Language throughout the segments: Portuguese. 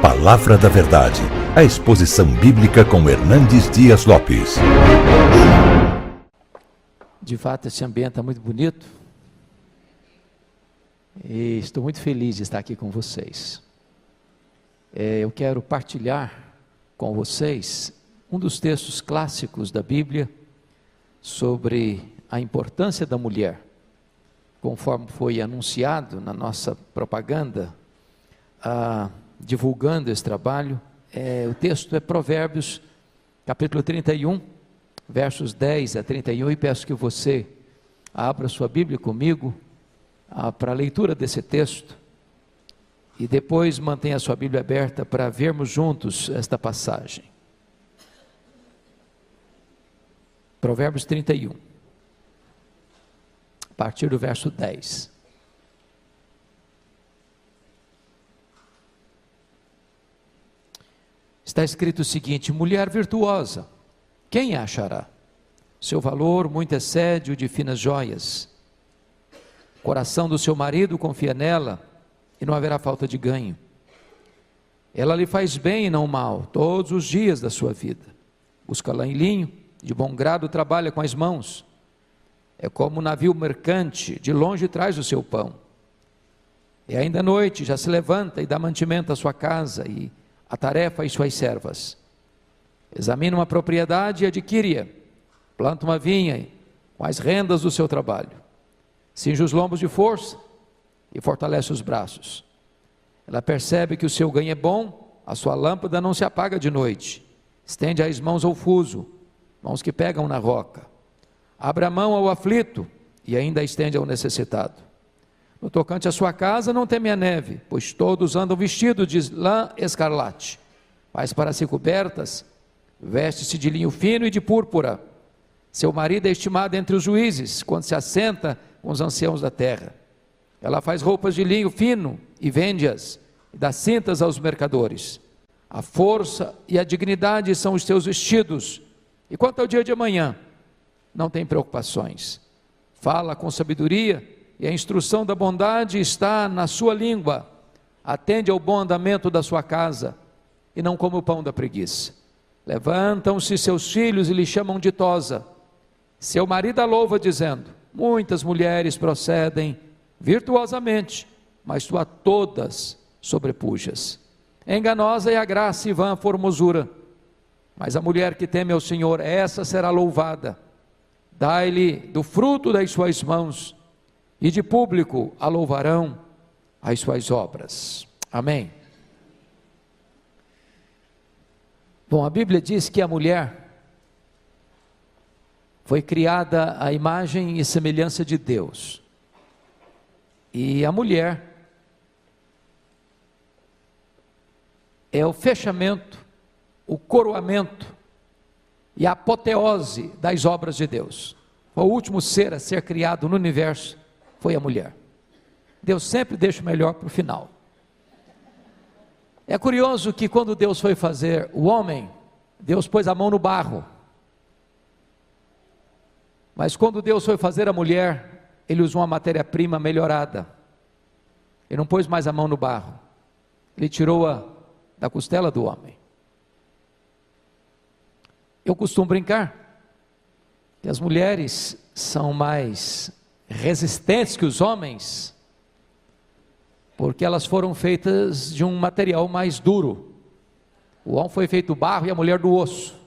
Palavra da Verdade, a exposição bíblica com Hernandes Dias Lopes. De fato, esse ambiente está muito bonito e estou muito feliz de estar aqui com vocês. Eu quero partilhar com vocês um dos textos clássicos da Bíblia sobre a importância da mulher, conforme foi anunciado na nossa propaganda, divulgando esse trabalho. O texto é Provérbios, capítulo 31, versos 10 a 31, e peço que você abra sua Bíblia comigo para a leitura desse texto, e depois mantenha a sua Bíblia aberta para vermos juntos esta passagem. Provérbios 31, a partir do verso 10. Está escrito o seguinte: mulher virtuosa, quem a achará? Seu valor muito excede o de finas joias. O coração do seu marido confia nela, e não haverá falta de ganho. Ela lhe faz bem e não mal, todos os dias da sua vida. Busca lã e linho, de bom grado trabalha com as mãos. É como um navio mercante, de longe traz o seu pão. E ainda à noite já se levanta e dá mantimento à sua casa, e a tarefa às suas servas. Examina uma propriedade e adquire-a. Planta uma vinha com as rendas do seu trabalho. Cinge os lombos de força e fortalece os braços. Ela percebe que o seu ganho é bom, a sua lâmpada não se apaga de noite. Estende as mãos ao fuso, mãos que pegam na roca. Abre a mão ao aflito e ainda a estende ao necessitado. No tocante à sua casa não teme a neve, pois todos andam vestidos de lã escarlate. Faz para si cobertas, veste-se de linho fino e de púrpura. Seu marido é estimado entre os juízes, quando se assenta com os anciãos da terra. Ela faz roupas de linho fino e vende-as, e dá cintas aos mercadores. A força e a dignidade são os seus vestidos, e quanto ao dia de amanhã, não tem preocupações. Fala com sabedoria, e a instrução da bondade está na sua língua. Atende ao bom andamento da sua casa, e não come o pão da preguiça. Levantam-se seus filhos e lhe chamam ditosa. Seu marido a louva dizendo: muitas mulheres procedem virtuosamente, mas tu a todas sobrepujas. Enganosa é a graça e vã a formosura, mas a mulher que teme ao Senhor, essa será louvada. Dai-lhe do fruto das suas mãos, e de público a louvarão as suas obras. Amém. Bom, a Bíblia diz que a mulher foi criada à imagem e semelhança de Deus. E a mulher é o fechamento, o coroamento e a apoteose das obras de Deus. O último ser a ser criado no universo foi a mulher. Deus sempre deixa o melhor para o final. É curioso que quando Deus foi fazer o homem, Deus pôs a mão no barro. Mas quando Deus foi fazer a mulher, Ele usou uma matéria-prima melhorada. Ele não pôs mais a mão no barro. Ele tirou-a da costela do homem. Eu costumo brincar que as mulheres são mais resistentes que os homens, porque elas foram feitas de um material mais duro. O homem foi feito do barro e a mulher do osso.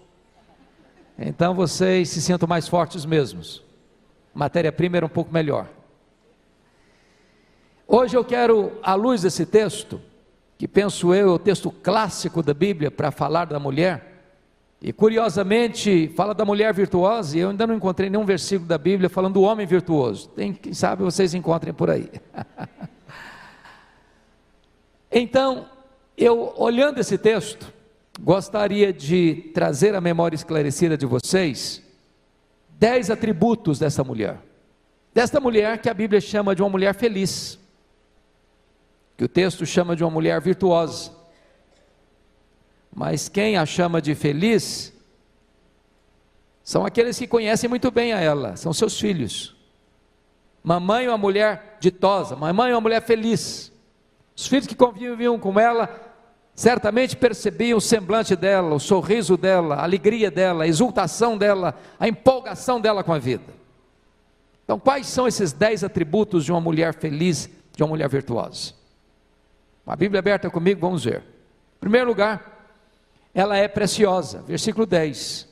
Então vocês se sintam mais fortes mesmos. A matéria-prima era um pouco melhor. Hoje eu quero, à luz desse texto, que penso eu é o texto clássico da Bíblia para falar da mulher, e curiosamente fala da mulher virtuosa, e eu ainda não encontrei nenhum versículo da Bíblia falando do homem virtuoso. Quem sabe vocês encontrem por aí. Então, eu olhando esse texto, gostaria de trazer à memória esclarecida de vocês 10 atributos dessa mulher que a Bíblia chama de uma mulher feliz, que o texto chama de uma mulher virtuosa. Mas quem a chama de feliz são aqueles que conhecem muito bem a ela, são seus filhos. Mamãe é uma mulher ditosa, mamãe é uma mulher feliz. Os filhos que conviviam com ela certamente percebia o semblante dela, o sorriso dela, a alegria dela, a exultação dela, a empolgação dela com a vida. Então, quais são esses 10 atributos de uma mulher feliz, de uma mulher virtuosa? A Bíblia aberta comigo, vamos ver. Em primeiro lugar, ela é preciosa, versículo 10.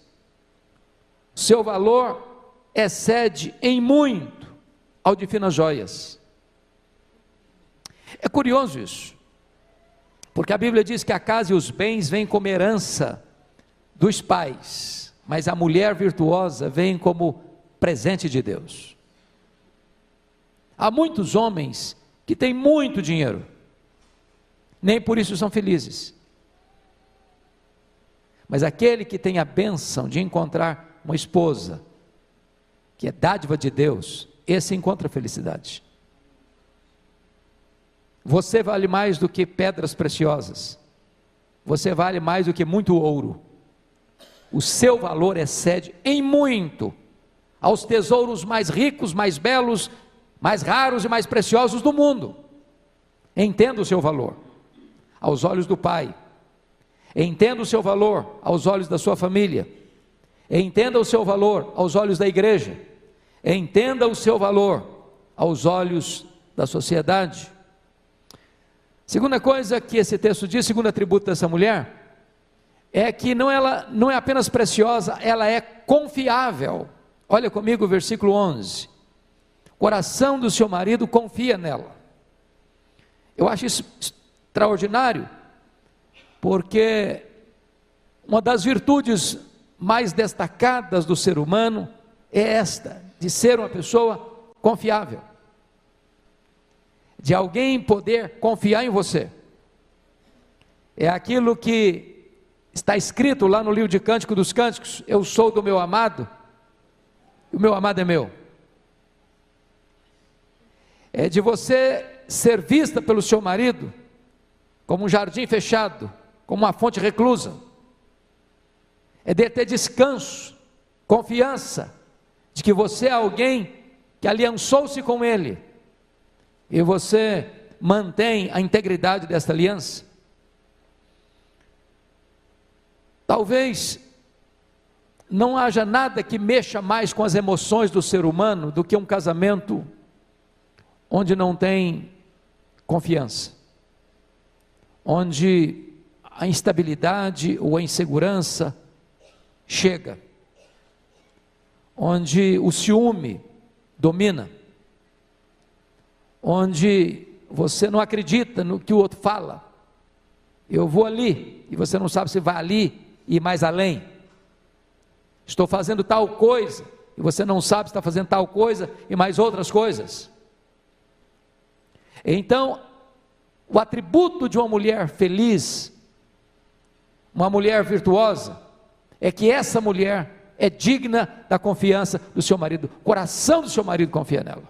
Seu valor excede em muito ao de finas joias. É curioso isso, porque a Bíblia diz que a casa e os bens vêm como herança dos pais, mas a mulher virtuosa vem como presente de Deus. Há muitos homens que têm muito dinheiro, nem por isso são felizes. Mas aquele que tem a bênção de encontrar uma esposa, que é dádiva de Deus, esse encontra felicidade. Você vale mais do que pedras preciosas, você vale mais do que muito ouro. O seu valor excede em muito aos tesouros mais ricos, mais belos, mais raros e mais preciosos do mundo. Entenda o seu valor aos olhos do Pai, entenda o seu valor aos olhos da sua família, entenda o seu valor aos olhos da igreja, entenda o seu valor aos olhos da sociedade. Segunda coisa que esse texto diz, segundo atributo dessa mulher, é que ela não é apenas preciosa, ela é confiável. Olha comigo o versículo 11. O coração do seu marido confia nela. Eu acho isso extraordinário, porque uma das virtudes mais destacadas do ser humano é esta, de ser uma pessoa confiável, de alguém poder confiar em você. É aquilo que está escrito lá no livro de Cântico dos Cânticos: eu sou do meu amado, e o meu amado é meu. É de você ser vista pelo seu marido como um jardim fechado, como uma fonte reclusa. É de ter descanso, confiança, de que você é alguém que aliançou-se com ele, e você mantém a integridade desta aliança. Talvez não haja nada que mexa mais com as emoções do ser humano do que um casamento onde não tem confiança, onde a instabilidade ou a insegurança chega, onde o ciúme domina, onde você não acredita no que o outro fala. Eu vou ali, e você não sabe se vai ali e mais além. Estou fazendo tal coisa, e você não sabe se está fazendo tal coisa e mais outras coisas. Então, o atributo de uma mulher feliz, uma mulher virtuosa, é que essa mulher é digna da confiança do seu marido. O coração do seu marido confia nela.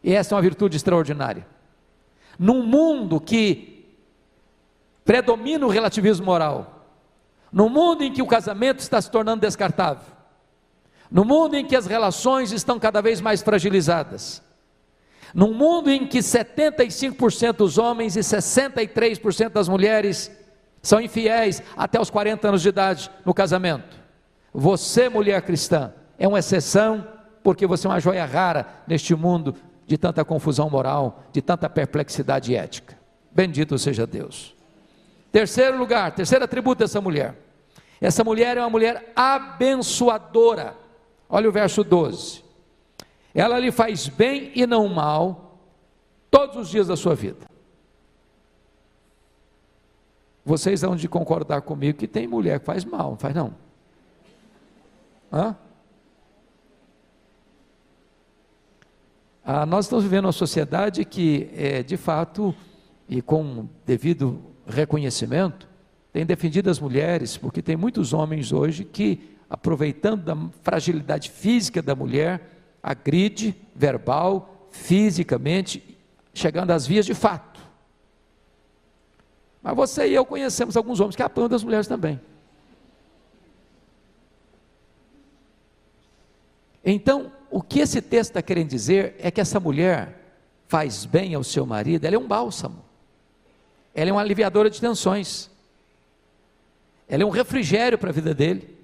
E essa é uma virtude extraordinária. Num mundo que predomina o relativismo moral, num mundo em que o casamento está se tornando descartável, no mundo em que as relações estão cada vez mais fragilizadas, num mundo em que 75% dos homens e 63% das mulheres são infiéis até os 40 anos de idade no casamento, você, mulher cristã, é uma exceção, porque você é uma joia rara neste mundo de tanta confusão moral, de tanta perplexidade ética. Bendito seja Deus. Terceiro lugar, terceiro atributo dessa mulher. Essa mulher é uma mulher abençoadora. Olha o verso 12. Ela lhe faz bem e não mal todos os dias da sua vida. Vocês vão de concordar comigo que tem mulher que faz mal, não faz não? Hã? Nós estamos vivendo uma sociedade que, de fato, e com devido reconhecimento, tem defendido as mulheres, porque tem muitos homens hoje que, aproveitando da fragilidade física da mulher, agride verbal, fisicamente, chegando às vias de fato. Mas você e eu conhecemos alguns homens que apanham das mulheres também. Então, o que esse texto está querendo dizer é que essa mulher faz bem ao seu marido, ela é um bálsamo. ela é uma aliviadora de tensões, ela é um refrigério para a vida dele,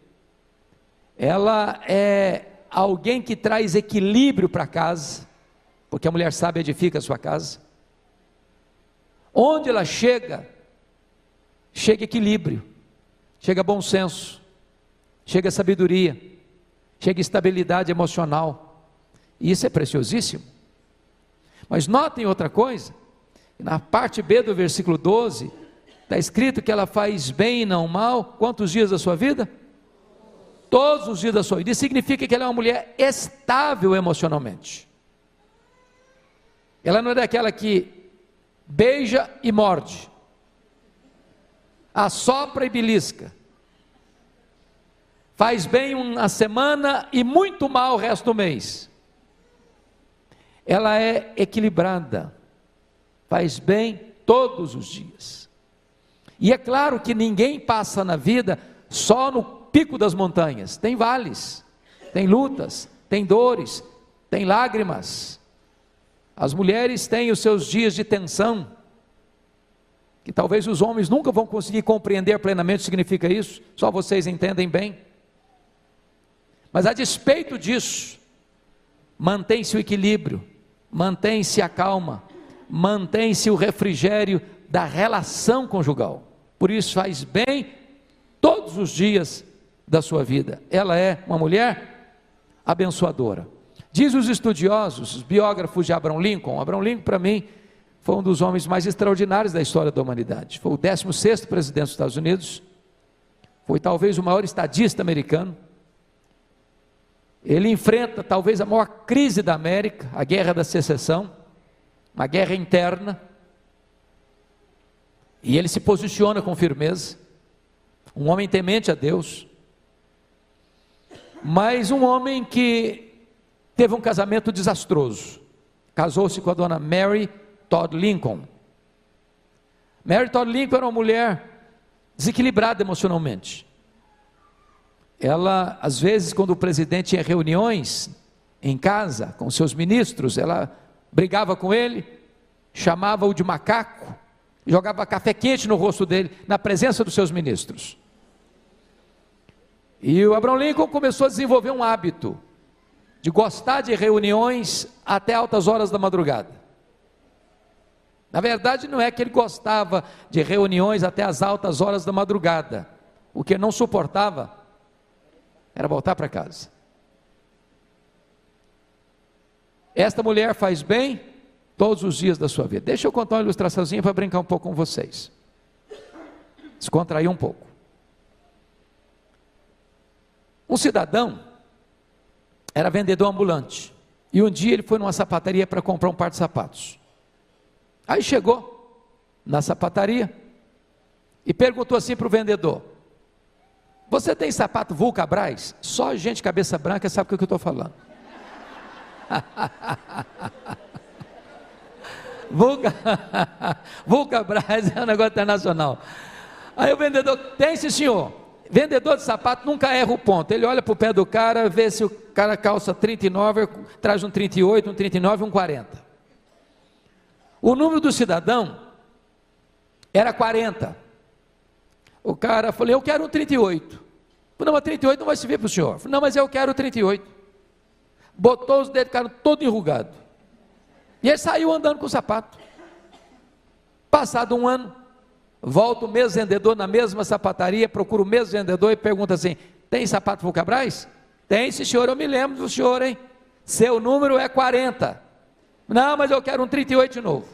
ela é alguém que traz equilíbrio para casa, porque a mulher sábia edifica a sua casa. Onde ela chega, chega equilíbrio, chega bom senso, chega sabedoria, chega estabilidade emocional, e isso é preciosíssimo. Mas notem outra coisa, na parte B do versículo 12, está escrito que ela faz bem e não mal, quantos dias da sua vida? Todos os dias da sua vida. Isso significa que ela é uma mulher estável emocionalmente, ela não é daquela que beija e morde, assopra e belisca, faz bem uma semana e muito mal o resto do mês. Ela é equilibrada, faz bem todos os dias. E é claro que ninguém passa na vida só no pico das montanhas, tem vales, tem lutas, tem dores, tem lágrimas. As mulheres têm os seus dias de tensão, que talvez os homens nunca vão conseguir compreender plenamente o que significa isso, só vocês entendem bem. Mas a despeito disso, mantém-se o equilíbrio, mantém-se a calma, mantém-se o refrigério da relação conjugal. Por isso faz bem todos os dias da sua vida. Ela é uma mulher abençoadora. Diz os estudiosos, os biógrafos de Abraham Lincoln para mim foi um dos homens mais extraordinários da história da humanidade. Foi o 16º presidente dos Estados Unidos, foi talvez o maior estadista americano. Ele enfrenta talvez a maior crise da América, a Guerra da Secessão, uma guerra interna, e ele se posiciona com firmeza, um homem temente a Deus, mas um homem que teve um casamento desastroso. Casou-se com a dona Mary Todd Lincoln. Mary Todd Lincoln era uma mulher desequilibrada emocionalmente. Ela, às vezes, quando o presidente tinha reuniões em casa com seus ministros, ela brigava com ele, chamava-o de macaco, jogava café quente no rosto dele, na presença dos seus ministros. E o Abraham Lincoln começou a desenvolver um hábito de gostar de reuniões até altas horas da madrugada. Na verdade, não é que ele gostava de reuniões até as altas horas da madrugada. O que ele não suportava era voltar para casa. Esta mulher faz bem todos os dias da sua vida. Deixa eu contar uma ilustraçãozinha para brincar um pouco com vocês, descontrair um pouco. Um cidadão era vendedor ambulante, e um dia ele foi numa sapataria para comprar um par de sapatos. Aí chegou na sapataria e perguntou assim para o vendedor: você tem sapato Vulcabras? Só gente cabeça branca sabe o que eu estou falando. Vulcabras é um negócio internacional. Aí o vendedor: tem sim senhor. Vendedor de sapato nunca erra o ponto. Ele olha para o pé do cara, vê se o cara calça 39, traz um 38, um 39 e um 40. O número do cidadão era 40. O cara falou: eu quero um 38. Não, mas 38 não vai se ver para o senhor. Não, mas eu quero 38. Botou os dedos do cara todo enrugado. E ele saiu andando com o sapato. Passado um ano, volta o mesmo vendedor na mesma sapataria, procura o mesmo vendedor e pergunta assim: tem sapato Vulcabras? Tem, sim senhor, eu me lembro do senhor, hein? Seu número é 40. Não, mas eu quero um 38 de novo.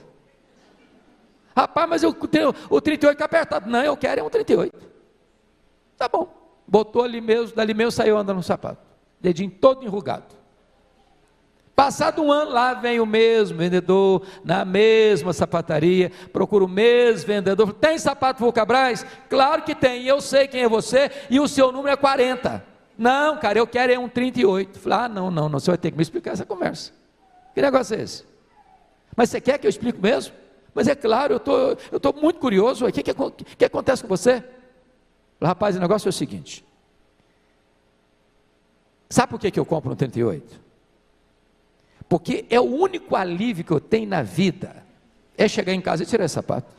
Rapaz, mas o 38 está apertado. Não, eu quero é um 38. Tá bom. Botou ali mesmo, dali mesmo saiu andando no sapato. Dedinho todo enrugado. Passado um ano, lá vem o mesmo vendedor, na mesma sapataria, procura o mesmo vendedor: tem sapato Vulcabras? Claro que tem, eu sei quem é você, e o seu número é 40. Não, cara, eu quero é um 38. Falei: ah, não, você vai ter que me explicar essa conversa. Que negócio é esse? Mas você quer que eu explique mesmo? Mas é claro, eu estou muito curioso. O que acontece com você? Rapaz, o negócio é o seguinte: sabe por que eu compro um 38? Porque é o único alívio que eu tenho na vida, é chegar em casa e tirar esse sapato.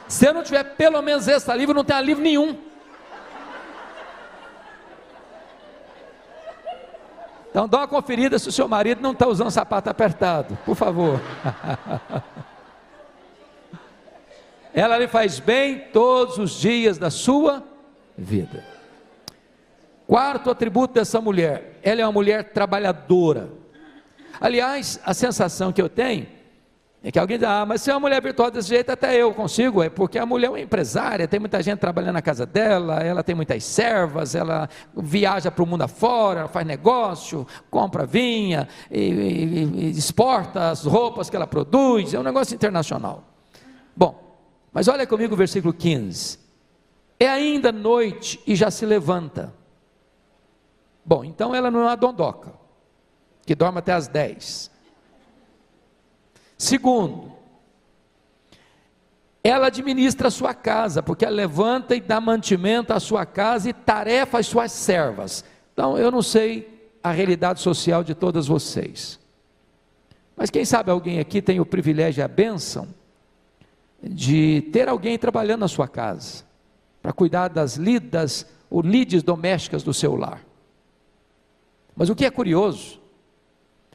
Se eu não tiver pelo menos esse alívio, não tem alívio nenhum. Então dá uma conferida se o seu marido não está usando sapato apertado, por favor. Ela lhe faz bem todos os dias da sua vida. Quarto atributo dessa mulher, ela é uma mulher trabalhadora. Aliás, a sensação que eu tenho é que alguém diz, mas se é uma mulher virtuosa desse jeito, até eu consigo, é porque a mulher é uma empresária, tem muita gente trabalhando na casa dela, ela tem muitas servas, ela viaja para o mundo afora, ela faz negócio, compra vinha, e exporta as roupas que ela produz, é um negócio internacional. Bom, mas olha comigo o versículo 15, é ainda noite e já se levanta. Bom, então ela não é uma dondoca, que dorme até às 10. Segundo, ela administra a sua casa, porque ela levanta e dá mantimento à sua casa e tarefa às suas servas. Então, eu não sei a realidade social de todas vocês, mas quem sabe alguém aqui tem o privilégio e a bênção de ter alguém trabalhando na sua casa, para cuidar das lides domésticas do seu lar. Mas o que é curioso,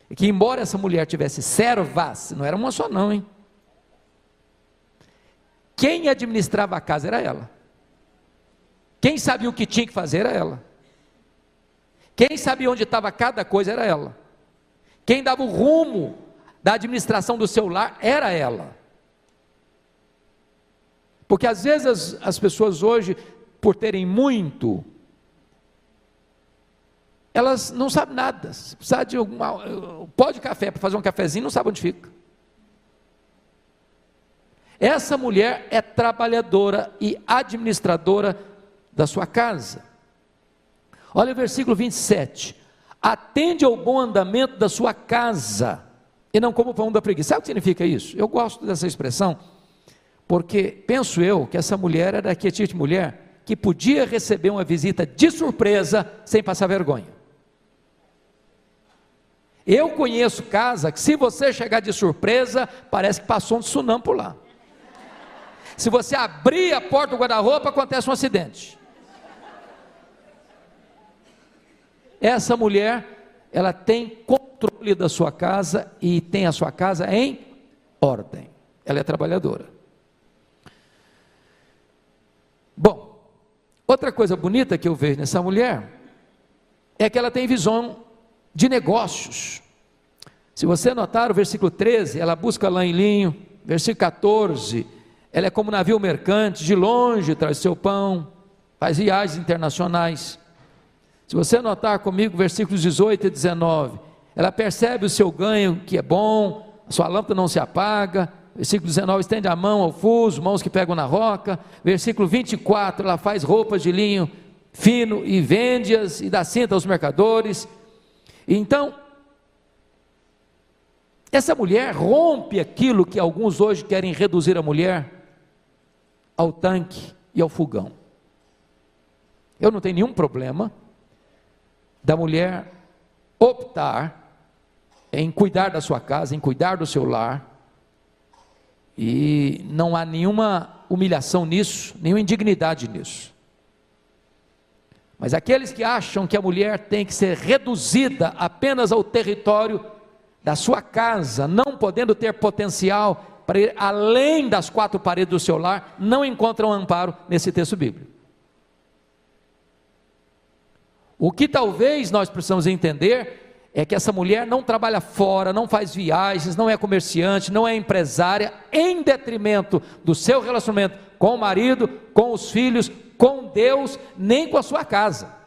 é que embora essa mulher tivesse servas, não era uma só não, hein? Quem administrava a casa era ela. Quem sabia o que tinha que fazer era ela. Quem sabia onde estava cada coisa era ela. Quem dava o rumo da administração do seu lar era ela. Porque às vezes as pessoas hoje, por terem muito, elas não sabem nada. Se precisar de pó de café para fazer um cafezinho, não sabe onde fica. Essa mulher é trabalhadora e administradora da sua casa. Olha o versículo 27. Atende ao bom andamento da sua casa, e não como o pão da preguiça. Sabe o que significa isso? Eu gosto dessa expressão, porque penso eu que essa mulher era aquele tipo de mulher que podia receber uma visita de surpresa sem passar vergonha. Eu conheço casa que se você chegar de surpresa, parece que passou um tsunami por lá. Se você abrir a porta do guarda-roupa, acontece um acidente. Essa mulher, ela tem controle da sua casa e tem a sua casa em ordem. Ela é trabalhadora. Bom, outra coisa bonita que eu vejo nessa mulher é que ela tem visão de negócios. Se você notar o versículo 13, ela busca lã e linho. Versículo 14, ela é como navio mercante, de longe traz seu pão, faz viagens internacionais. Se você notar comigo versículos 18 e 19, ela percebe o seu ganho que é bom, a sua lâmpada não se apaga. Versículo 19, estende a mão ao fuso, mãos que pegam na roca. Versículo 24, ela faz roupas de linho fino e vende-as e dá cinta aos mercadores. Então, essa mulher rompe aquilo que alguns hoje querem reduzir a mulher ao tanque e ao fogão. Eu não tenho nenhum problema da mulher optar em cuidar da sua casa, em cuidar do seu lar, e não há nenhuma humilhação nisso, nenhuma indignidade nisso. Mas aqueles que acham que a mulher tem que ser reduzida apenas ao território da sua casa, não podendo ter potencial para ir além das quatro paredes do seu lar, não encontram amparo nesse texto bíblico. O que talvez nós precisamos entender é que essa mulher não trabalha fora, não faz viagens, não é comerciante, não é empresária, em detrimento do seu relacionamento com o marido, com os filhos, com Deus, nem com a sua casa.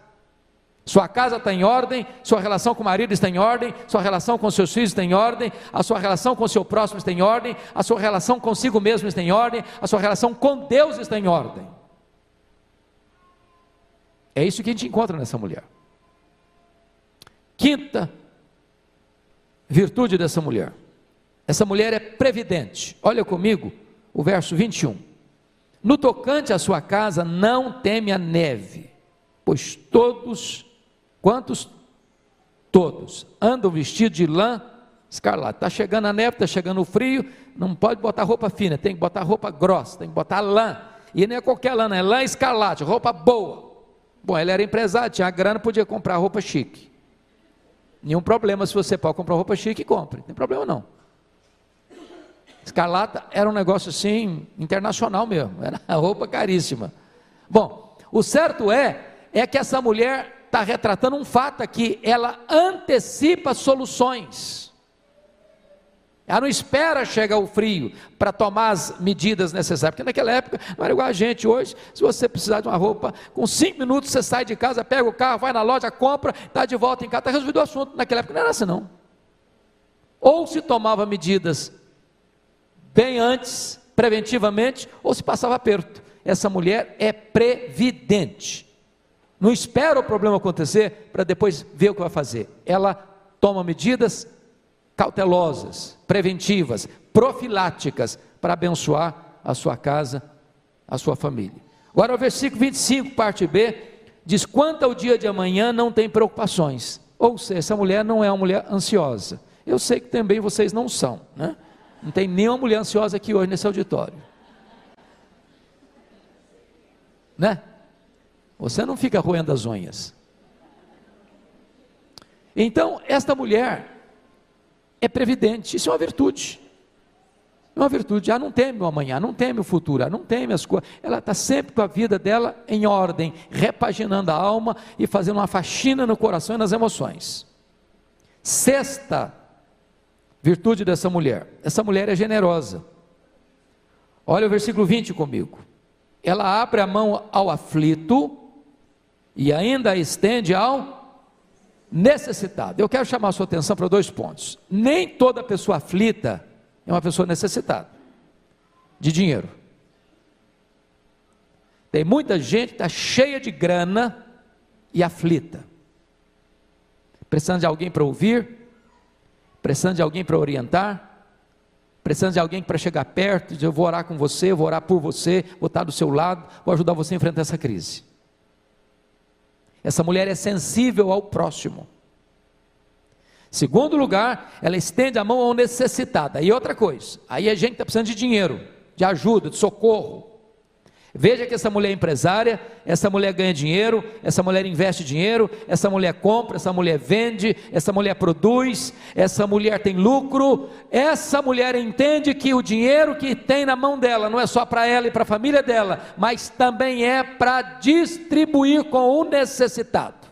Sua casa está em ordem, sua relação com o marido está em ordem, sua relação com seus filhos está em ordem, a sua relação com o seu próximo está em ordem, a sua relação consigo mesmo está em ordem, a sua relação com Deus está em ordem. É isso que a gente encontra nessa mulher. Quinta virtude dessa mulher. Essa mulher é previdente. Olha comigo o verso 21. No tocante à sua casa, não teme a neve, pois todos, quantos? Todos, andam vestidos de lã escarlate. Está chegando a neve, está chegando o frio, não pode botar roupa fina, tem que botar roupa grossa, tem que botar lã, e não é qualquer lã, não, é lã escarlate, roupa boa. Bom, ele era empresário, tinha grana, podia comprar roupa chique. Nenhum problema se você pode comprar roupa chique, compre, não tem problema não. Escarlata era um negócio assim, internacional mesmo, era roupa caríssima. Bom, o certo é que essa mulher está retratando um fato aqui, ela antecipa soluções. Ela não espera chegar o frio para tomar as medidas necessárias, porque naquela época não era igual a gente hoje. Se você precisar de uma roupa, com 5 minutos você sai de casa, pega o carro, vai na loja, compra, está de volta em casa, está resolvido o assunto. Naquela época não era assim não. Ou se tomava medidas bem antes, preventivamente, ou se passava aperto. Essa mulher é previdente, não espera o problema acontecer para depois ver o que vai fazer. Ela toma medidas cautelosas, preventivas, profiláticas, para abençoar a sua casa, a sua família. Agora o versículo 25, parte B, diz: quanto ao dia de amanhã não tem preocupações. Ou seja, essa mulher não é uma mulher ansiosa. Eu sei que também vocês não são, né? Não tem nenhuma mulher ansiosa aqui hoje nesse auditório, né? Você não fica roendo as unhas. Então, esta mulher é previdente, isso é uma virtude. É uma virtude, ela não teme o amanhã, não teme o futuro, ela não teme as coisas, ela está sempre com a vida dela em ordem, repaginando a alma e fazendo uma faxina no coração e nas emoções. Sexta virtude dessa mulher, essa mulher é generosa. Olha o versículo 20 comigo. Ela abre a mão ao aflito e ainda a estende ao necessitado. Eu quero chamar a sua atenção para 2 pontos. Nem toda pessoa aflita é uma pessoa necessitada de dinheiro. Tem muita gente que está cheia de grana e aflita, precisando de alguém para ouvir, precisando de alguém para orientar, precisando de alguém para chegar perto e dizer: eu vou orar com você, eu vou orar por você, vou estar do seu lado, vou ajudar você a enfrentar essa crise. Essa mulher é sensível ao próximo. Segundo lugar, ela estende a mão ao necessitado. Aí outra coisa, aí a gente está precisando de dinheiro, de ajuda, de socorro. Veja que essa mulher é empresária, essa mulher ganha dinheiro, essa mulher investe dinheiro, essa mulher compra, essa mulher vende, essa mulher produz, essa mulher tem lucro. Essa mulher entende que o dinheiro que tem na mão dela não é só para ela e para a família dela, mas também é para distribuir com o necessitado.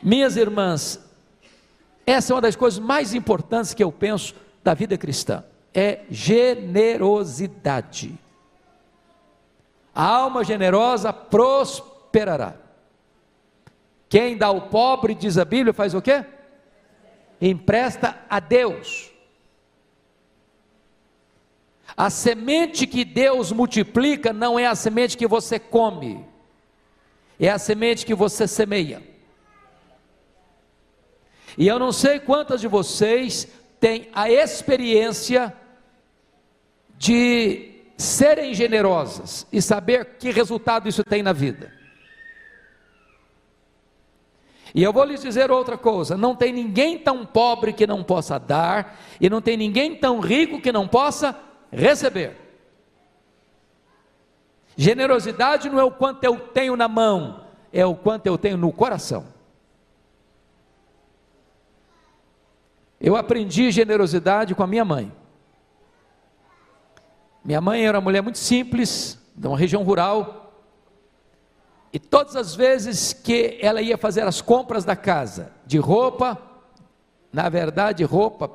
Minhas irmãs, essa é uma das coisas mais importantes que eu penso da vida cristã, é generosidade. A alma generosa prosperará. Quem dá ao pobre, diz a Bíblia, faz o quê? Empresta a Deus. A semente que Deus multiplica não é a semente que você come, é a semente que você semeia. E eu não sei quantas de vocês têm a experiência de serem generosas e saber que resultado isso tem na vida. E eu vou lhes dizer outra coisa: não tem ninguém tão pobre que não possa dar, e não tem ninguém tão rico que não possa receber. Generosidade não é o quanto eu tenho na mão, é o quanto eu tenho no coração. Eu aprendi generosidade com a minha mãe. Minha mãe era uma mulher muito simples, de uma região rural, e todas as vezes que ela ia fazer as compras da casa, de roupa, na verdade roupa,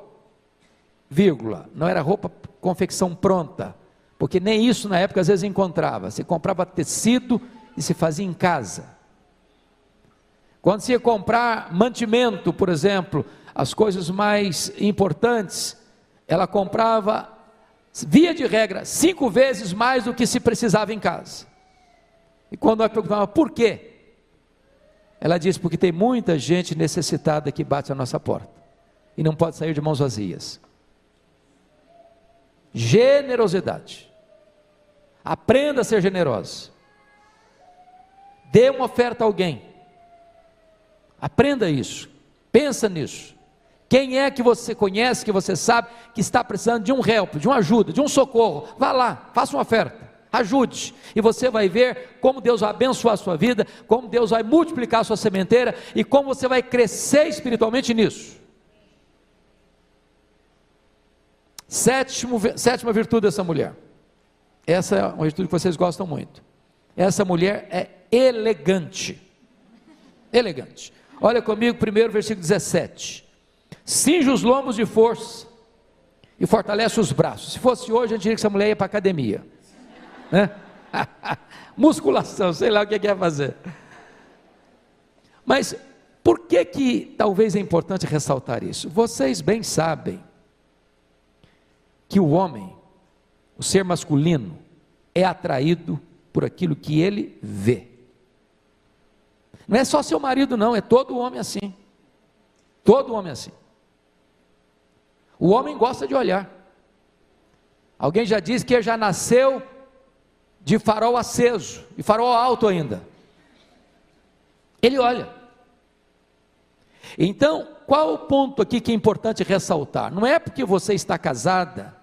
vírgula, não era roupa confecção pronta, porque nem isso na época às vezes encontrava, se comprava tecido e se fazia em casa. Quando se ia comprar mantimento, por exemplo, as coisas mais importantes, ela comprava, via de regra, 5 vezes mais do que se precisava em casa. E quando ela perguntava por quê, ela disse: porque tem muita gente necessitada que bate a nossa porta e não pode sair de mãos vazias. Generosidade. Aprenda a ser generoso. Dê uma oferta a alguém. Aprenda isso. Pensa nisso. Quem é que você conhece, que você sabe, que está precisando de um help, de uma ajuda, de um socorro? Vá lá, faça uma oferta, ajude, e você vai ver como Deus vai abençoar a sua vida, como Deus vai multiplicar a sua sementeira, e como você vai crescer espiritualmente nisso. Sétima virtude dessa mulher, essa é uma virtude que vocês gostam muito, essa mulher é elegante, olha comigo, primeiro versículo 17, cinge os lombos de força, e fortalece os braços. Se fosse hoje, eu diria que essa mulher ia para a academia, né? Musculação, sei lá o que quer fazer. Mas por que talvez é importante ressaltar isso? Vocês bem sabem que o homem, o ser masculino, é atraído por aquilo que ele vê. Não é só seu marido não, é todo homem assim. Todo homem assim. O homem gosta de olhar. Alguém já disse que ele já nasceu de farol aceso, e farol alto ainda. Ele olha. Então, qual o ponto aqui que é importante ressaltar? Não é porque você está casada,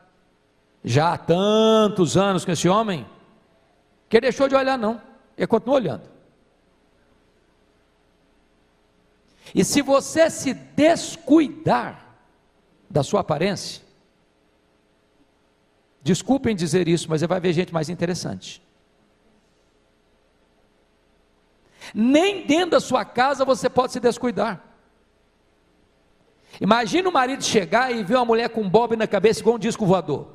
já há tantos anos com esse homem, que ele deixou de olhar não, ele continua olhando. E se você se descuidar da sua aparência, desculpem dizer isso, mas você vai ver gente mais interessante. Nem dentro da sua casa você pode se descuidar. Imagina o marido chegar e ver uma mulher com um bob na cabeça igual um disco voador.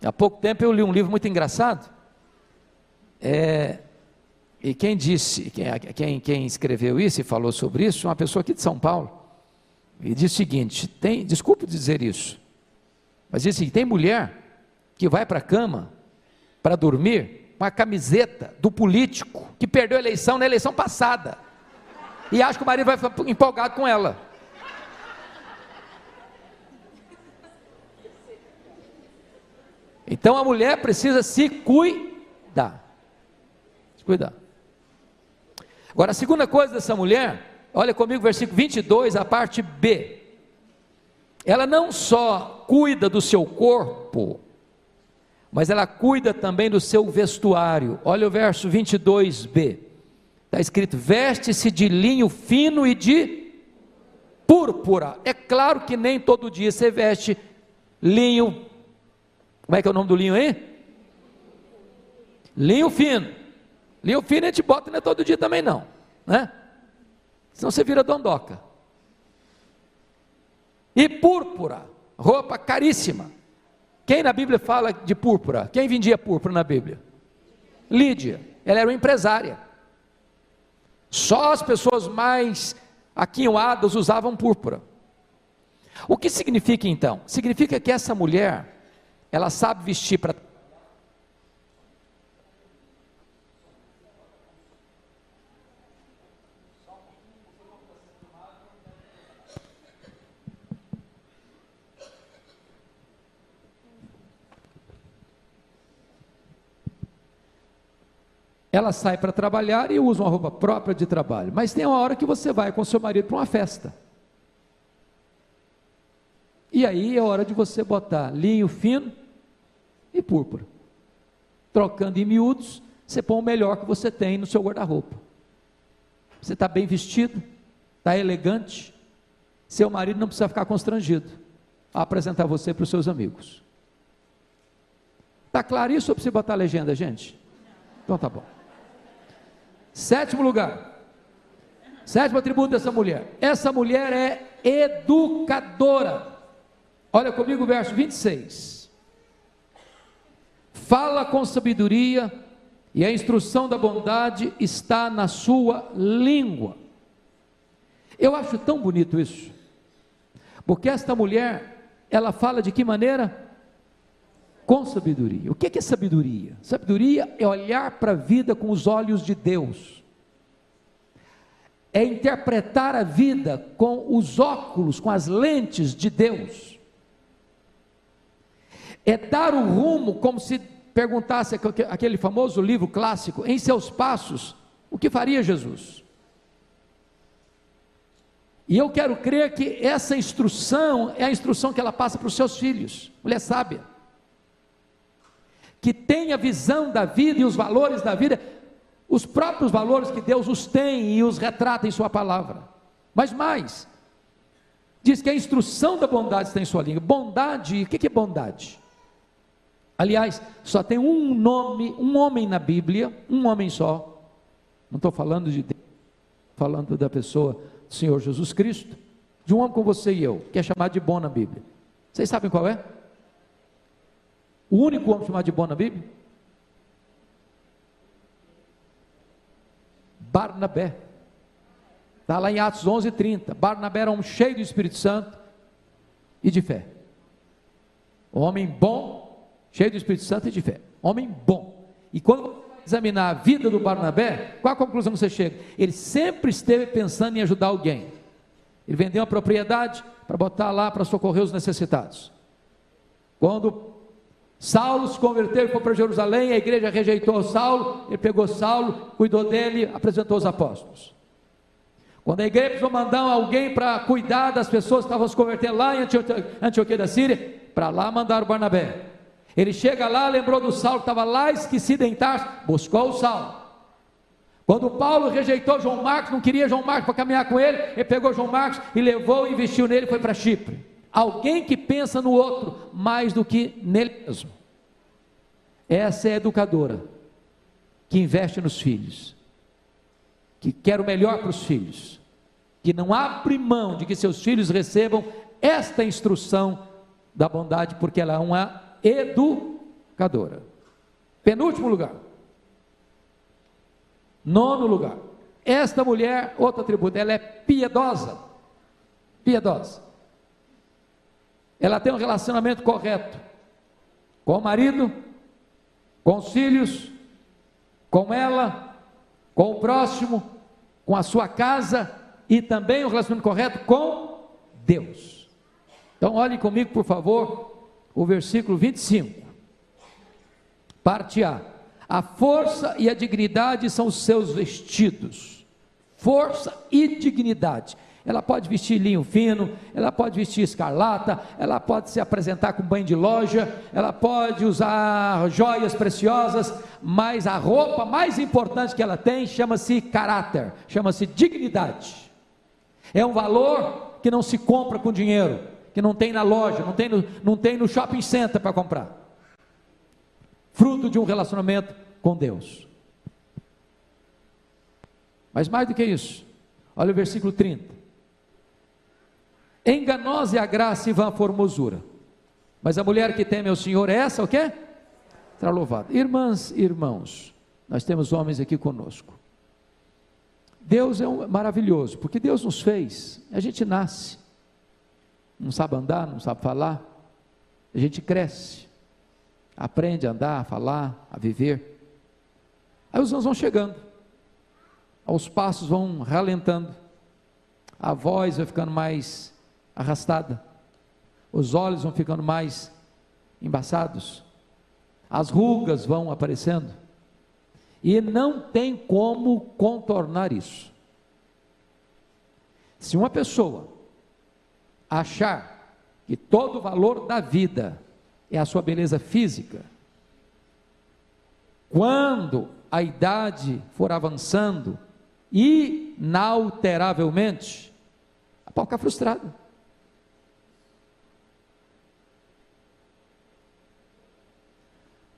Há pouco tempo eu li um livro muito engraçado, e quem disse, quem escreveu isso e falou sobre isso, uma pessoa aqui de São Paulo, e diz o seguinte, desculpe dizer isso, mas diz assim, tem mulher que vai para a cama, para dormir, com a camiseta do político, que perdeu a eleição na eleição passada, e acha que o marido vai ficar empolgado com ela. Então a mulher precisa se cuidar. Agora a segunda coisa dessa mulher, olha comigo versículo 22, a parte B. Ela não só cuida do seu corpo, mas ela cuida também do seu vestuário. Olha o verso 22b. Está escrito, veste-se de linho fino e de púrpura. É claro que nem todo dia você veste linho. Como é que é o nome do linho aí? Linho fino. Linho fino a gente bota, não é todo dia também não, né? Senão você vira dondoca. E púrpura, roupa caríssima. Quem na Bíblia fala de púrpura? Quem vendia púrpura na Bíblia? Lídia, ela era uma empresária. Só as pessoas mais aquinhoadas usavam púrpura. O que significa então? Significa que essa mulher, ela sabe vestir para... Ela sai para trabalhar e usa uma roupa própria de trabalho, mas tem uma hora que você vai com seu marido para uma festa, e aí é hora de você botar linho fino e púrpura, trocando em miúdos, você põe o melhor que você tem no seu guarda-roupa, você está bem vestido, está elegante, seu marido não precisa ficar constrangido a apresentar você para os seus amigos. Está claro isso ou precisa botar a legenda, gente? Então tá bom. Sétimo lugar, sétimo atributo dessa mulher, essa mulher é educadora. Olha comigo o verso 26, fala com sabedoria, e a instrução da bondade está na sua língua. Eu acho tão bonito isso, porque esta mulher, ela fala de que maneira? Com sabedoria. O que é sabedoria? Sabedoria é olhar para a vida com os olhos de Deus, é interpretar a vida com os óculos, com as lentes de Deus, é dar o rumo, como se perguntasse aquele famoso livro clássico, em seus passos, o que faria Jesus. E eu quero crer que essa instrução é a instrução que ela passa para os seus filhos, mulher sábia, que tem a visão da vida e os valores da vida, os próprios valores que Deus os tem e os retrata em sua palavra. Mas mais, diz que a instrução da bondade está em sua língua. Bondade, o que é bondade? Aliás, só tem um nome, um homem na Bíblia, um homem só. Não estou falando de Deus, falando da pessoa do Senhor Jesus Cristo, de um homem como você e eu, que é chamado de bom na Bíblia. Vocês sabem qual é? O único homem chamado de bom na Bíblia? Barnabé. Está lá em Atos 11:30. Barnabé era um cheio do Espírito Santo e de fé. Um homem bom, cheio do Espírito Santo e de fé. Homem bom. E quando você vai examinar a vida do Barnabé, qual a conclusão que você chega? Ele sempre esteve pensando em ajudar alguém. Ele vendeu uma propriedade para botar lá para socorrer os necessitados. Quando Saulo se converteu e foi para Jerusalém, a igreja rejeitou Saulo, ele pegou Saulo, cuidou dele, apresentou os apóstolos. Quando a igreja precisou mandar alguém para cuidar das pessoas que estavam se convertendo lá em Antioquia da Síria, para lá mandaram Barnabé. Ele chega lá, lembrou do Saulo que estava lá esquecido em Tarso, buscou o Saulo. Quando Paulo rejeitou João Marcos, não queria João Marcos para caminhar com ele, ele pegou João Marcos e levou e investiu nele e foi para Chipre. Alguém que pensa no outro mais do que nele mesmo. Essa é a educadora que investe nos filhos, que quer o melhor para os filhos, que não abre mão de que seus filhos recebam esta instrução da bondade, porque ela é uma educadora. Penúltimo lugar. Nono lugar. Esta mulher, outro atributo, ela é piedosa. Piedosa. Ela tem um relacionamento correto com o marido, com os filhos, com ela, com o próximo, com a sua casa e também um relacionamento correto com Deus. Então olhem comigo, por favor, o versículo 25. Parte A. A força e a dignidade são os seus vestidos. Força e dignidade. Ela pode vestir linho fino, ela pode vestir escarlata, ela pode se apresentar com banho de loja, ela pode usar joias preciosas, mas a roupa mais importante que ela tem chama-se caráter, chama-se dignidade. É um valor que não se compra com dinheiro, que não tem na loja, não tem no shopping center para comprar. Fruto de um relacionamento com Deus. Mas mais do que isso, olha o versículo 30. Enganosa é a graça e vã a formosura, mas a mulher que teme ao Senhor, essa o quê? Será louvada. Irmãs e irmãos, nós temos homens aqui conosco. Deus é maravilhoso, porque Deus nos fez, a gente nasce, não sabe andar, não sabe falar, a gente cresce, aprende a andar, a falar, a viver, aí os anos vão chegando, os passos vão ralentando, a voz vai ficando mais arrastada, os olhos vão ficando mais embaçados, as rugas vão aparecendo, e não tem como contornar isso. Se uma pessoa achar que todo o valor da vida é a sua beleza física, quando a idade for avançando, inalteravelmente, pode ficar frustrado.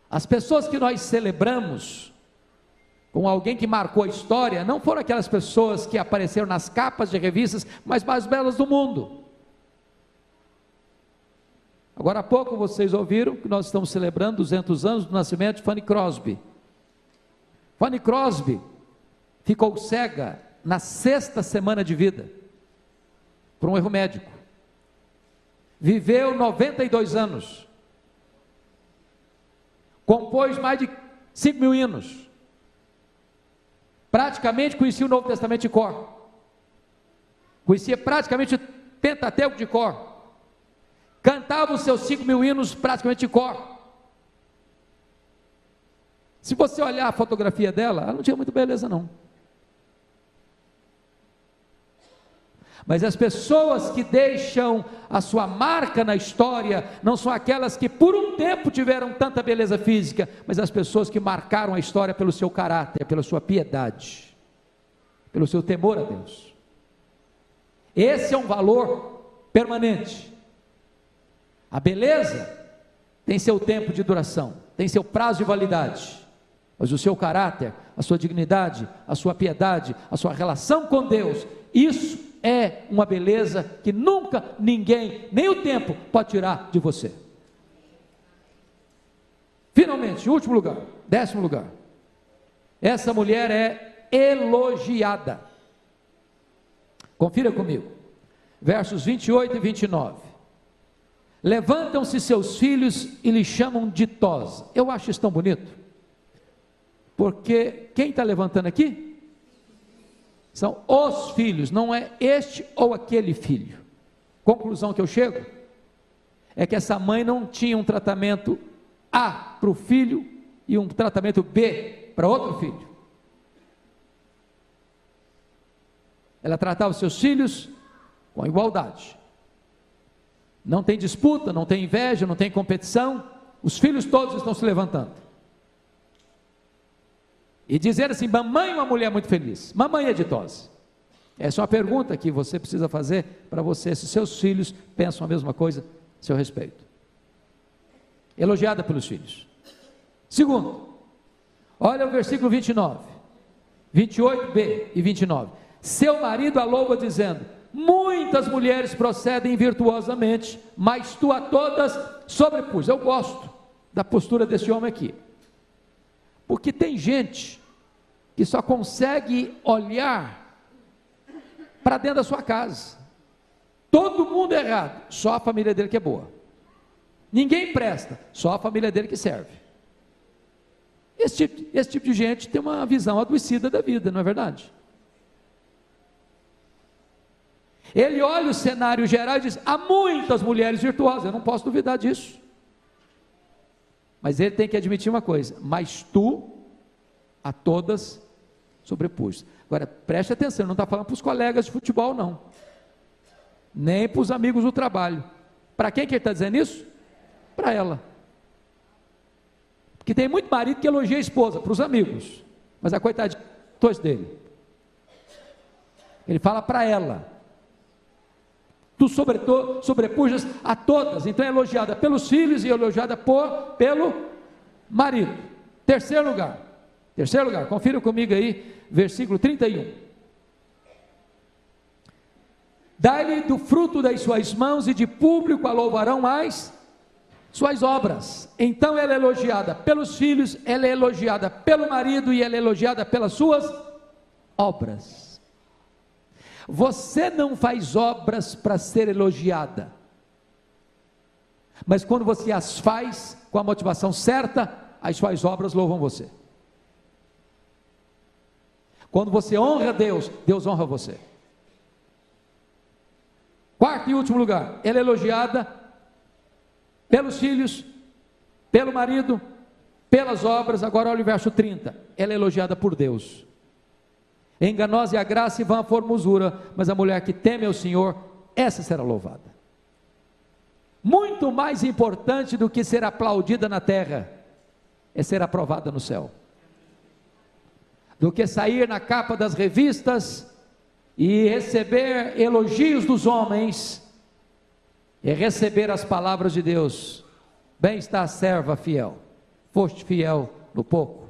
As pessoas que nós celebramos com alguém que marcou a história, não foram aquelas pessoas que apareceram nas capas de revistas mais belas do mundo. Agora há pouco vocês ouviram que nós estamos celebrando 200 anos do nascimento de Fanny Crosby. Fanny Crosby ficou cega na 6ª semana de vida, por um erro médico. Viveu 92 anos. Compôs mais de 5 mil hinos. Praticamente conhecia o Novo Testamento de cor. Conhecia praticamente o Pentateuco de cor. Cantava os seus 5 mil hinos praticamente de cor. Se você olhar a fotografia dela, ela não tinha muita beleza não. Mas as pessoas que deixam a sua marca na história não são aquelas que por um tempo tiveram tanta beleza física, mas as pessoas que marcaram a história pelo seu caráter, pela sua piedade, pelo seu temor a Deus. Esse é um valor permanente. A beleza tem seu tempo de duração, tem seu prazo de validade, mas o seu caráter, a sua dignidade, a sua piedade, a sua relação com Deus, isso é uma beleza que nunca ninguém, nem o tempo, pode tirar de você. Finalmente, último lugar, 10º lugar, essa mulher é elogiada. Confira comigo, versos 28 e 29. Levantam-se seus filhos e lhe chamam ditosa. Eu acho isso tão bonito, porque quem está levantando aqui? São os filhos, não é este ou aquele filho. Conclusão que eu chego, é que essa mãe não tinha um tratamento A para o filho, e um tratamento B para outro filho. Ela tratava os seus filhos com igualdade. Não tem disputa, não tem inveja, não tem competição. Os filhos todos estão se levantando. E dizer assim: mamãe é uma mulher muito feliz, mamãe é ditosa. Essa é uma pergunta que você precisa fazer para você, se seus filhos pensam a mesma coisa a seu respeito. Elogiada pelos filhos. Segundo, olha o versículo 29, 28b e 29. Seu marido a louva dizendo: muitas mulheres procedem virtuosamente, mas tu a todas sobrepus. Eu gosto da postura desse homem aqui, porque tem gente que só consegue olhar para dentro da sua casa. Todo mundo é errado, só a família dele que é boa. Ninguém presta, só a família dele que serve. Esse tipo de gente tem uma visão adoecida da vida, não é verdade? Ele olha o cenário geral e diz: há muitas mulheres virtuosas. Eu não posso duvidar disso, mas ele tem que admitir uma coisa: mas tu a todas sobrepus. Agora preste atenção, ele não está falando para os colegas de futebol não, nem para os amigos do trabalho. Para quem que ele está dizendo isso? Para ela. Porque tem muito marido que elogia a esposa, para os amigos, mas a coitadinha dele, ele fala para ela: tu sobrepujas a todas. Então é elogiada pelos filhos e elogiada pelo marido. Terceiro lugar, confira comigo aí, versículo 31. Dai-lhe do fruto das suas mãos, e de público a louvarão mais suas obras. Então ela é elogiada pelos filhos, ela é elogiada pelo marido, e ela é elogiada pelas suas obras. Você não faz obras para ser elogiada, mas quando você as faz com a motivação certa, as suas obras louvam você. Quando você honra Deus, Deus honra você. Quarto e último lugar, ela é elogiada pelos filhos, pelo marido, pelas obras. Agora olha o verso 30, ela é elogiada por Deus. Enganosa é a graça e vã a formosura, mas a mulher que teme ao Senhor, essa será louvada. Muito mais importante do que ser aplaudida na terra, é ser aprovada no céu. Do que sair na capa das revistas e receber elogios dos homens, é receber as palavras de Deus: bem está a serva fiel, foste fiel no pouco,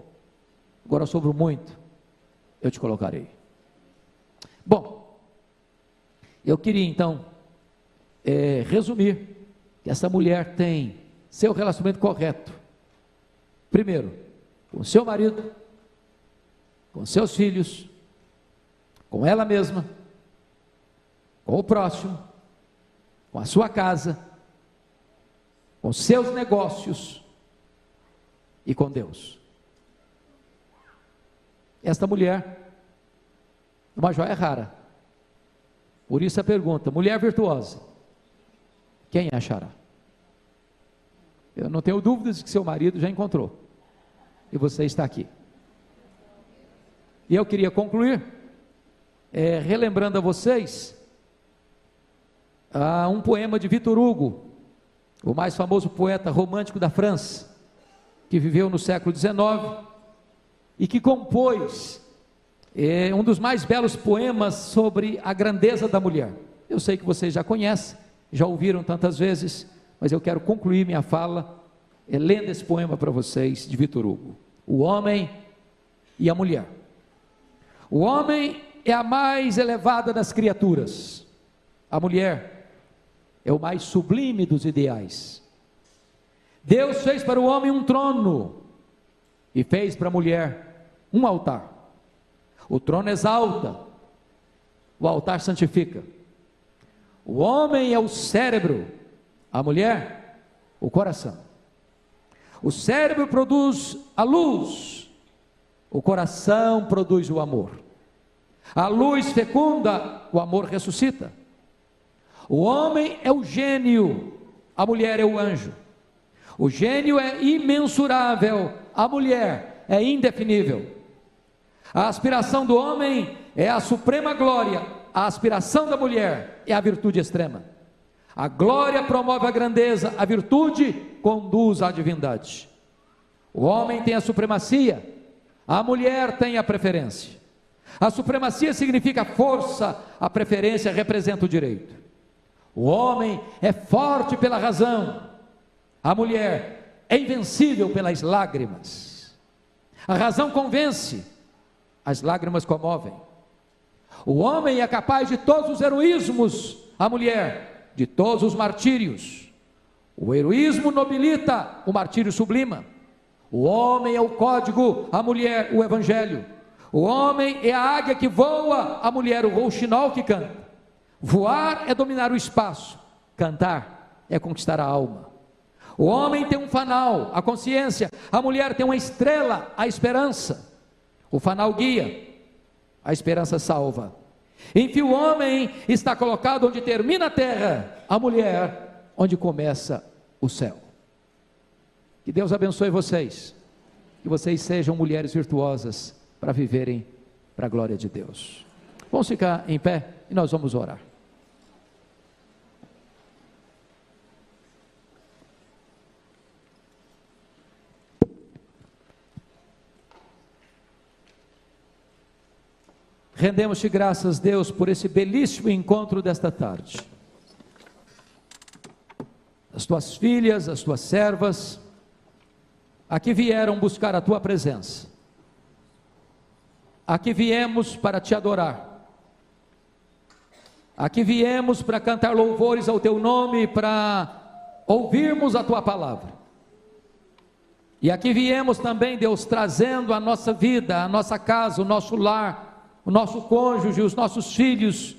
agora sobre o muito eu te colocarei. Bom, eu queria então resumir que essa mulher tem seu relacionamento correto, primeiro com seu marido, com seus filhos, com ela mesma, com o próximo, com a sua casa, com seus negócios e com Deus. Esta mulher é uma joia rara. Por isso a pergunta: mulher virtuosa, quem achará? Eu não tenho dúvidas de que seu marido já encontrou, e você está aqui. E eu queria concluir relembrando a vocês um poema de Victor Hugo, o mais famoso poeta romântico da França, que viveu no século XIX e que compôs um dos mais belos poemas sobre a grandeza da mulher. Eu sei que vocês já conhecem, já ouviram tantas vezes, mas eu quero concluir minha fala lendo esse poema para vocês, de Victor Hugo. O homem e a mulher. O homem é a mais elevada das criaturas, a mulher é o mais sublime dos ideais. Deus fez para o homem um trono e fez para a mulher um altar. O trono exalta, o altar santifica. O homem é o cérebro, a mulher, o coração. O cérebro produz a luz, o coração produz o amor. A luz fecunda, o amor ressuscita. O homem é o gênio, a mulher é o anjo. O gênio é imensurável, a mulher é indefinível. A aspiração do homem é a suprema glória, a aspiração da mulher é a virtude extrema. A glória promove a grandeza, a virtude conduz à divindade. O homem tem a supremacia, a mulher tem a preferência. A supremacia significa força, a preferência representa o direito. O homem é forte pela razão, a mulher é invencível pelas lágrimas. A razão convence, as lágrimas comovem. O homem é capaz de todos os heroísmos, a mulher de todos os martírios. O heroísmo nobilita, o martírio sublima. O homem é o código, a mulher o evangelho. O homem é a águia que voa, a mulher o rouxinol que canta. Voar é dominar o espaço, cantar é conquistar a alma. O homem tem um fanal, a consciência, a mulher tem uma estrela, a esperança. O fanal guia, a esperança salva. Enfim, o homem está colocado onde termina a terra, a mulher onde começa o céu. Que Deus abençoe vocês, que vocês sejam mulheres virtuosas para viverem para a glória de Deus. Vamos ficar em pé e nós vamos orar. Rendemos-te graças, Deus, por esse belíssimo encontro desta tarde. As tuas filhas, as tuas servas, aqui vieram buscar a tua presença. Aqui viemos para te adorar. Aqui viemos para cantar louvores ao teu nome, para ouvirmos a tua palavra. E aqui viemos também, Deus, trazendo a nossa vida, a nossa casa, o nosso lar, o nosso cônjuge, os nossos filhos,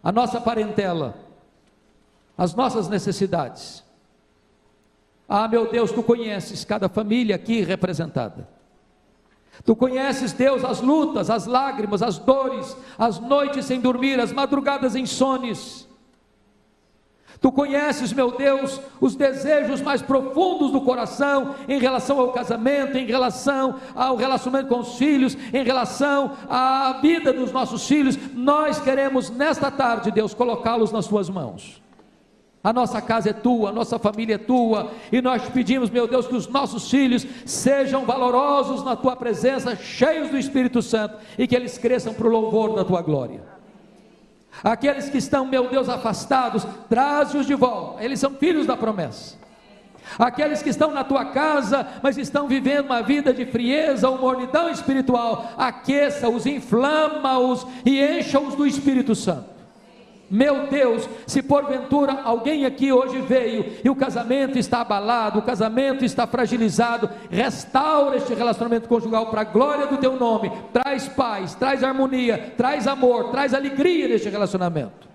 a nossa parentela, as nossas necessidades. Ah, meu Deus, tu conheces cada família aqui representada. Tu conheces, Deus, as lutas, as lágrimas, as dores, as noites sem dormir, as madrugadas insones. Tu conheces, meu Deus, os desejos mais profundos do coração em relação ao casamento, em relação ao relacionamento com os filhos, em relação à vida dos nossos filhos. Nós queremos nesta tarde, Deus, colocá-los nas tuas mãos. A nossa casa é tua, a nossa família é tua, e nós te pedimos, meu Deus, que os nossos filhos sejam valorosos na tua presença, cheios do Espírito Santo, e que eles cresçam para o louvor da tua glória. Aqueles que estão, meu Deus, afastados, traze-os de volta, eles são filhos da promessa. Aqueles que estão na tua casa, mas estão vivendo uma vida de frieza ou mornidão espiritual, aqueça-os, inflama-os e encha-os do Espírito Santo. Meu Deus, se porventura alguém aqui hoje veio e o casamento está abalado, o casamento está fragilizado, restaura este relacionamento conjugal para a glória do teu nome. Traz paz, traz harmonia, traz amor, traz alegria neste relacionamento.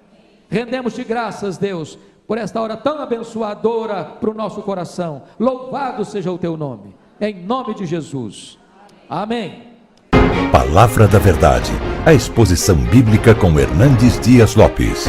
Rendemos-te graças, Deus, por esta hora tão abençoadora para o nosso coração. Louvado seja o teu nome, em nome de Jesus. Amém. Palavra da Verdade, a exposição bíblica com Hernandes Dias Lopes.